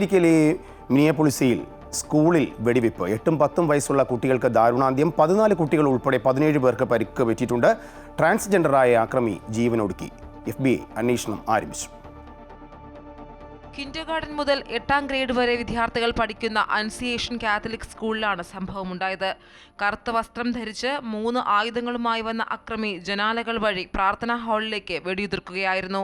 അമേരിക്കയിലെ മിനിയാപോളിസിൽ സ്കൂളിൽ വെടിവെപ്പ്. 8ഉം 10ഉം വയസ്സുള്ള കുട്ടികൾക്ക് ദാരുണാന്ത്യം. 14 കുട്ടികൾ ഉൾപ്പെടെ 17 പേർക്ക് പരിക്ക് പറ്റിയിട്ടുണ്ട്. ട്രാൻസ്ജെൻഡറായ അക്രമി ജീവനൊടുക്കി. FBI അന്വേഷണം ആരംഭിച്ചു. കിൻഡർഗാർട്ടൻ മുതൽ 8ാം ഗ്രേഡ് വരെ വിദ്യാർത്ഥികൾ പഠിക്കുന്ന അൻസിയേഷൻ കാത്തലിക് സ്കൂളിലാണ് സംഭവമുണ്ടായത്. കറുത്ത വസ്ത്രം ധരിച്ച് 3 ആയുധങ്ങളുമായി വന്ന അക്രമി ജനാലകൾ വഴി പ്രാർത്ഥനാ ഹാളിലേക്ക് വെടിയുതിർക്കുകയായിരുന്നു.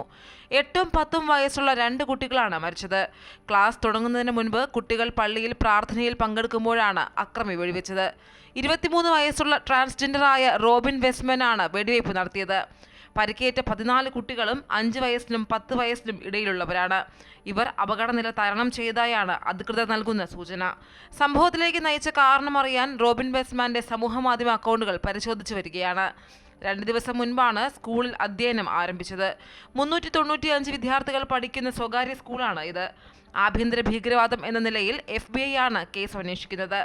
8ഉം 10ഉം വയസ്സുള്ള 2 കുട്ടികളാണ് മരിച്ചത്. ക്ലാസ് തുടങ്ങുന്നതിന് മുൻപ് കുട്ടികൾ പള്ളിയിൽ പ്രാർത്ഥനയിൽ പങ്കെടുക്കുമ്പോഴാണ് അക്രമി വെടിവെച്ചത്. 23 വയസ്സുള്ള ട്രാൻസ്ജെൻഡറായ റോബിൻ വെസ്മനാണ് വെടിവയ്പ് നടത്തിയത്. പരിക്കേറ്റ 14 കുട്ടികളും 5 വയസ്സിനും 10 വയസ്സിനും ഇടയിലുള്ളവരാണ്. ഇവർ അപകടനില തരണം ചെയ്തതായാണ് അധികൃതർ നൽകുന്ന സൂചന. സംഭവത്തിലേക്ക് നയിച്ച കാരണമറിയാൻ റോബിൻ വെസ്മാന്റെ സമൂഹമാധ്യമ അക്കൗണ്ടുകൾ പരിശോധിച്ചു വരികയാണ്. 2 ദിവസം മുൻപാണ് സ്കൂളിൽ അധ്യയനം ആരംഭിച്ചത്. 395 വിദ്യാർത്ഥികൾ പഠിക്കുന്ന സ്വകാര്യ സ്കൂളാണ് ഇത്. ആഭ്യന്തര ഭീകരവാദം എന്ന നിലയിൽ FBI ആണ് കേസ് അന്വേഷിക്കുന്നത്.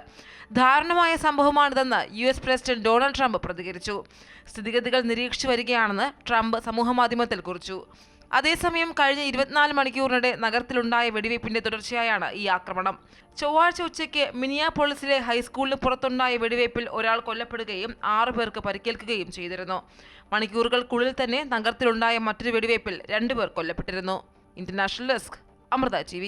ദാരുണമായ സംഭവമാണിതെന്ന് US പ്രസിഡന്റ് ഡൊണാൾഡ് ട്രംപ് പ്രതികരിച്ചു. സ്ഥിതിഗതികൾ നിരീക്ഷിച്ചു വരികയാണെന്ന് ട്രംപ് സമൂഹമാധ്യമത്തിൽ കുറിച്ചു. അതേസമയം കഴിഞ്ഞ 24 മണിക്കൂറിനിടെ നഗരത്തിലുണ്ടായ വെടിവയ്പ്പിന്റെ തുടർച്ചയായാണ് ഈ ആക്രമണം. ചൊവ്വാഴ്ച ഉച്ചയ്ക്ക് മിനിയാപോളിസിലെ ഹൈസ്കൂളിന് പുറത്തുണ്ടായ വെടിവയ്പിൽ ഒരാൾ കൊല്ലപ്പെടുകയും 6 പേർക്ക് പരിക്കേൽക്കുകയും ചെയ്തിരുന്നു. മണിക്കൂറുകൾക്കുള്ളിൽ തന്നെ നഗരത്തിലുണ്ടായ മറ്റൊരു വെടിവയ്പിൽ 2 പേർ കൊല്ലപ്പെട്ടിരുന്നു. International desk, Amrita TV.